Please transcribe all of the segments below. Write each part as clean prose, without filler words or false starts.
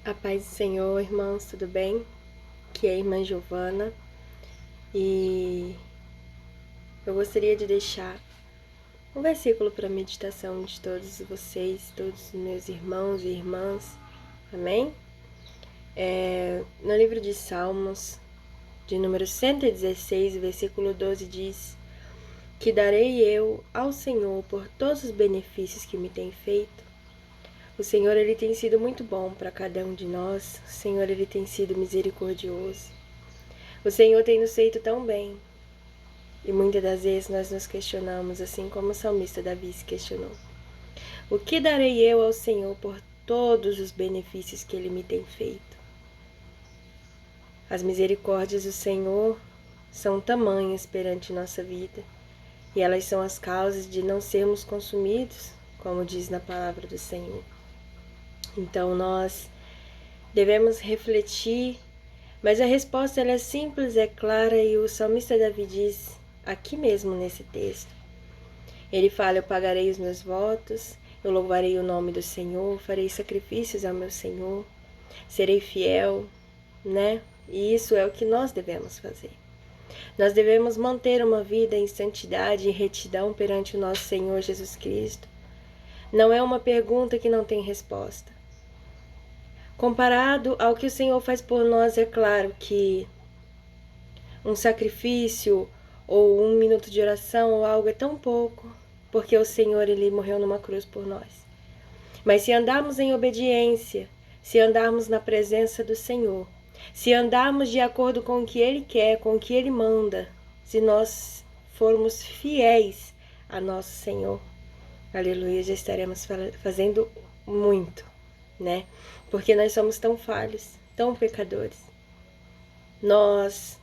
A paz do Senhor, irmãos, tudo bem? Que é a irmã Giovana e eu gostaria de deixar um versículo para a meditação de todos vocês, todos os meus irmãos e irmãs, amém? No livro de Salmos, de número 116, versículo 12 diz: Que darei eu ao Senhor por todos os benefícios que me tem feito? O Senhor, Ele tem sido muito bom para cada um de nós. O Senhor, Ele tem sido misericordioso. O Senhor tem nos feito tão bem. E muitas das vezes nós nos questionamos, assim como o salmista Davi se questionou: O que darei eu ao Senhor por todos os benefícios que Ele me tem feito? As misericórdias do Senhor são tamanhas perante nossa vida, e elas são as causas de não sermos consumidos, como diz na palavra do Senhor. Então nós devemos refletir, mas a resposta ela é simples, é clara, e o salmista Davi diz aqui mesmo nesse texto. Ele fala: eu pagarei os meus votos, eu louvarei o nome do Senhor, farei sacrifícios ao meu Senhor, serei fiel, né? E isso é o que nós devemos fazer. Nós devemos manter uma vida em santidade e retidão perante o nosso Senhor Jesus Cristo. Não é uma pergunta que não tem resposta. Comparado ao que o Senhor faz por nós, é claro que um sacrifício ou um minuto de oração ou algo é tão pouco, porque o Senhor, Ele morreu numa cruz por nós. Mas se andarmos em obediência, se andarmos na presença do Senhor, se andarmos de acordo com o que Ele quer, com o que Ele manda, se nós formos fiéis a nosso Senhor, aleluia, já estaremos fazendo muito, né? Porque nós somos tão falhos, tão pecadores. Nós,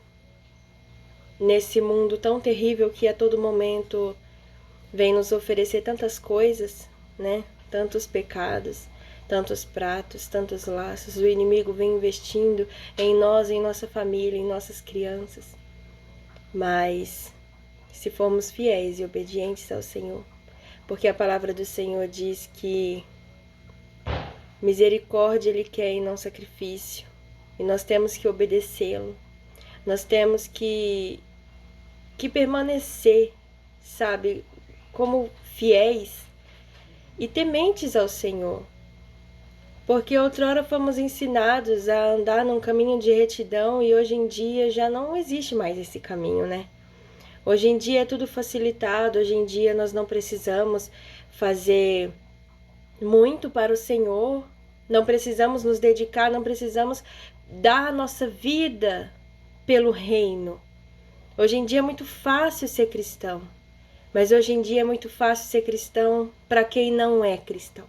nesse mundo tão terrível que a todo momento vem nos oferecer tantas coisas, né? Tantos pecados, tantos pratos, tantos laços. O inimigo vem investindo em nós, em nossa família, em nossas crianças. Mas se formos fiéis e obedientes ao Senhor, porque a palavra do Senhor diz que misericórdia Ele quer e não sacrifício, e nós temos que obedecê-lo. Nós temos que permanecer, sabe, como fiéis e tementes ao Senhor. Porque outrora fomos ensinados a andar num caminho de retidão e hoje em dia já não existe mais esse caminho, né? Hoje em dia é tudo facilitado, hoje em dia nós não precisamos fazer muito para o Senhor, não precisamos nos dedicar, não precisamos dar a nossa vida pelo reino. Hoje em dia é muito fácil ser cristão, mas hoje em dia é muito fácil ser cristão para quem não é cristão.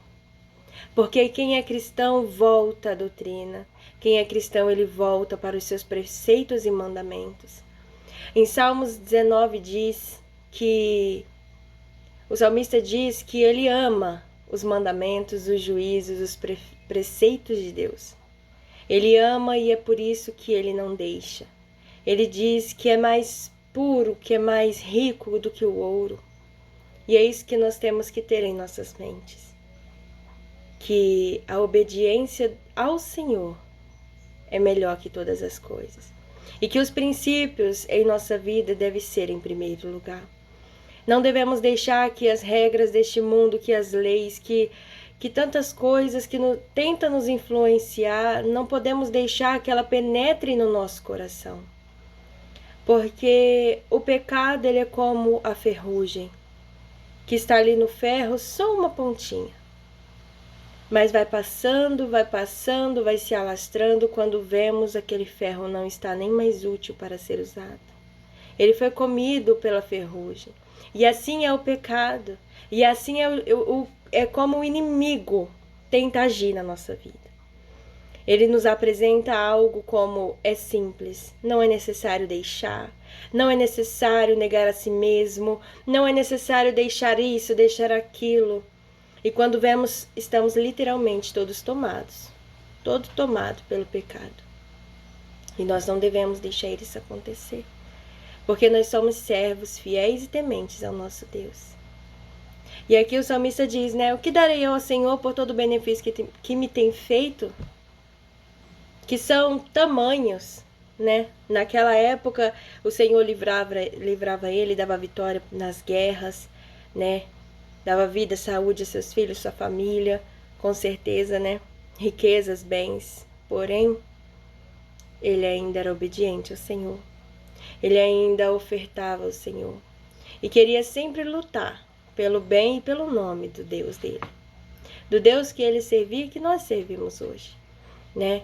Porque quem é cristão volta à doutrina, quem é cristão ele volta para os seus preceitos e mandamentos. Em Salmos 19 diz que o salmista diz que ele ama os mandamentos, os juízos, os preceitos de Deus. Ele ama e é por isso que ele não deixa. Ele diz que é mais puro, que é mais rico do que o ouro. E é isso que nós temos que ter em nossas mentes. Que a obediência ao Senhor é melhor que todas as coisas. E que os princípios em nossa vida devem ser em primeiro lugar. Não devemos deixar que as regras deste mundo, que as leis, que tantas coisas que tentam nos influenciar, não podemos deixar que ela penetre no nosso coração. Porque o pecado ele é como a ferrugem, que está ali no ferro, só uma pontinha. Mas vai passando, vai se alastrando, quando vemos aquele ferro não está nem mais útil para ser usado. Ele foi comido pela ferrugem. E assim é o pecado. E assim é como o inimigo tenta agir na nossa vida. Ele nos apresenta algo como é simples, não é necessário deixar, não é necessário negar a si mesmo, não é necessário deixar isso, deixar aquilo. E quando vemos, estamos literalmente todos tomados, todo tomado pelo pecado. E nós não devemos deixar isso acontecer, porque nós somos servos fiéis e tementes ao nosso Deus. E aqui o salmista diz, né? O que darei eu ao Senhor por todo o benefício que me tem feito? que são tamanhos, né? Naquela época, o Senhor livrava ele, dava vitória nas guerras, né? Dava vida, saúde a seus filhos, sua família, com certeza, né? Riquezas, bens. Porém, ele ainda era obediente ao Senhor. Ele ainda ofertava ao Senhor. E queria sempre lutar pelo bem e pelo nome do Deus dele. Do Deus que ele servia e que nós servimos hoje, né?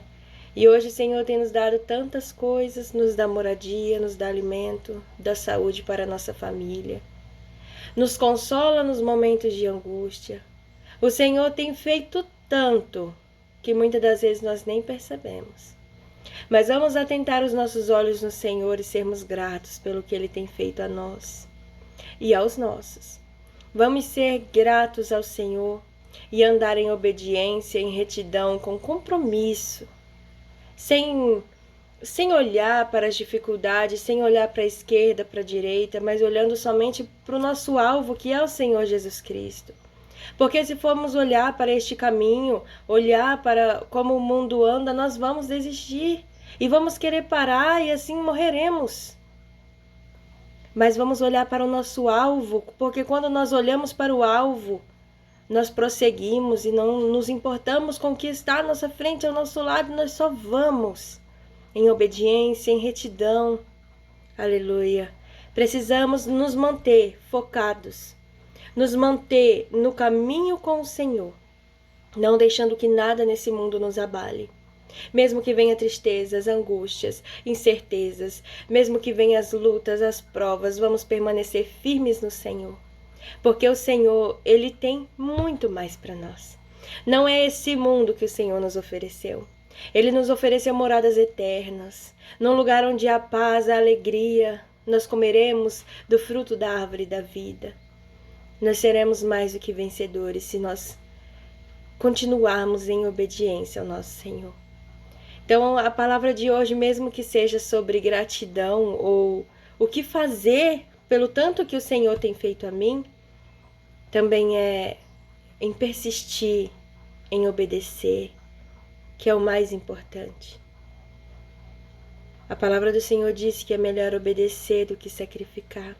E hoje o Senhor tem nos dado tantas coisas, nos dá moradia, nos dá alimento, dá saúde para a nossa família. Nos consola nos momentos de angústia. O Senhor tem feito tanto que muitas das vezes nós nem percebemos. Mas vamos atentar os nossos olhos no Senhor e sermos gratos pelo que Ele tem feito a nós e aos nossos. Vamos ser gratos ao Senhor e andar em obediência, em retidão, com compromisso, sem olhar para as dificuldades, sem olhar para a esquerda, para a direita, mas olhando somente para o nosso alvo, que é o Senhor Jesus Cristo. Porque se formos olhar para este caminho, olhar para como o mundo anda, nós vamos desistir e vamos querer parar e assim morreremos. Mas vamos olhar para o nosso alvo, porque quando nós olhamos para o alvo, nós prosseguimos e não nos importamos com o que está à nossa frente, ao nosso lado, nós só vamos em obediência, em retidão. Aleluia. Precisamos nos manter focados, nos manter no caminho com o Senhor, não deixando que nada nesse mundo nos abale. Mesmo que venha tristezas, angústias, incertezas, mesmo que venham as lutas, as provas, vamos permanecer firmes no Senhor. Porque o Senhor, Ele tem muito mais para nós. Não é esse mundo que o Senhor nos ofereceu. Ele nos ofereceu moradas eternas, num lugar onde há paz, há alegria. Nós comeremos do fruto da árvore da vida. Nós seremos mais do que vencedores se nós continuarmos em obediência ao nosso Senhor. Então, a palavra de hoje, mesmo que seja sobre gratidão ou o que fazer pelo tanto que o Senhor tem feito a mim, também é em persistir, em obedecer, que é o mais importante. A palavra do Senhor diz que é melhor obedecer do que sacrificar.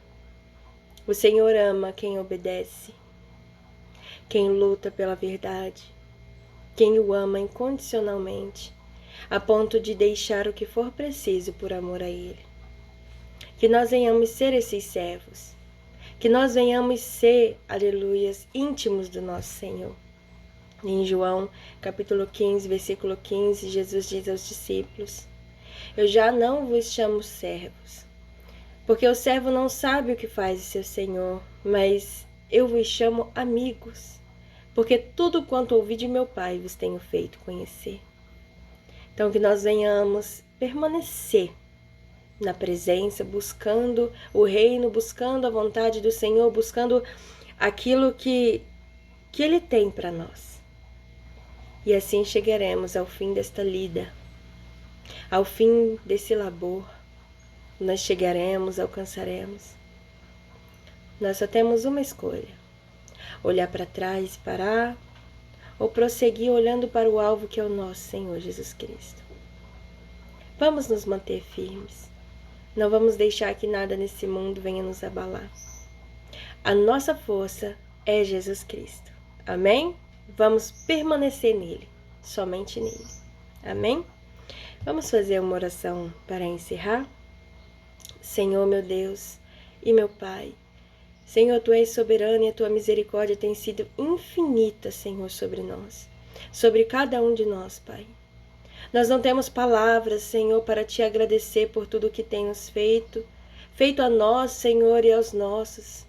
O Senhor ama quem obedece, quem luta pela verdade, quem o ama incondicionalmente, a ponto de deixar o que for preciso por amor a Ele. Que nós venhamos ser esses servos, que nós venhamos ser, aleluias, íntimos do nosso Senhor. Em João, capítulo 15, versículo 15, Jesus diz aos discípulos: eu já não vos chamo servos, porque o servo não sabe o que faz o seu senhor, mas eu vos chamo amigos, porque tudo quanto ouvi de meu Pai vos tenho feito conhecer. Então, que nós venhamos permanecer na presença, buscando o reino, buscando a vontade do Senhor, buscando aquilo que Ele tem para nós. E assim chegaremos ao fim desta lida, ao fim desse labor. Nós chegaremos, alcançaremos. Nós só temos uma escolha: olhar para trás e parar, ou prosseguir olhando para o alvo que é o nosso Senhor Jesus Cristo. Vamos nos manter firmes. Não vamos deixar que nada nesse mundo venha nos abalar. A nossa força é Jesus Cristo. Amém? Vamos permanecer nele, somente nele. Amém? Vamos fazer uma oração para encerrar? Senhor, meu Deus e meu Pai, Senhor, Tu és soberano e a Tua misericórdia tem sido infinita, Senhor, sobre nós, sobre cada um de nós, Pai. Nós não temos palavras, Senhor, para Te agradecer por tudo que tens feito a nós, Senhor, e aos nossos.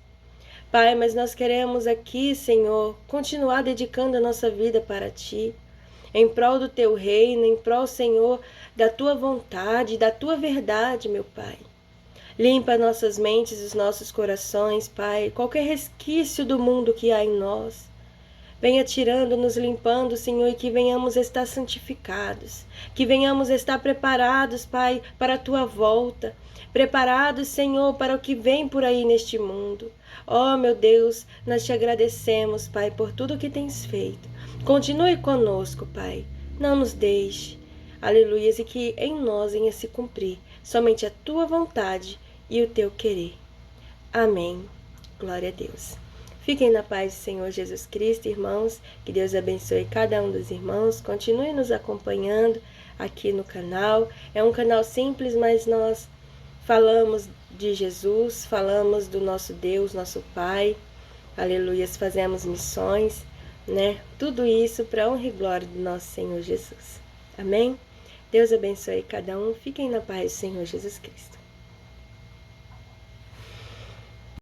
Pai, mas nós queremos aqui, Senhor, continuar dedicando a nossa vida para Ti, em prol do Teu reino, em prol, Senhor, da Tua vontade, da Tua verdade, meu Pai. Limpa nossas mentes, os nossos corações, Pai, qualquer resquício do mundo que há em nós. Venha tirando, nos limpando, Senhor, e que venhamos estar santificados, que venhamos estar preparados, Pai, para a Tua volta, preparados, Senhor, para o que vem por aí neste mundo. Oh, meu Deus, nós Te agradecemos, Pai, por tudo que tens feito. Continue conosco, Pai, não nos deixe. aleluias, e que em nós venha se cumprir somente a tua vontade e o teu querer. Amém. Glória a Deus. Fiquem na paz do Senhor Jesus Cristo, irmãos. Que Deus abençoe cada um dos irmãos. Continue nos acompanhando aqui no canal. É um canal simples, mas nós falamos de Jesus, falamos do nosso Deus, nosso Pai. Aleluias, fazemos missões, né? Tudo isso para honra e glória do nosso Senhor Jesus. Amém? Deus abençoe cada um. Fiquem na paz do Senhor Jesus Cristo.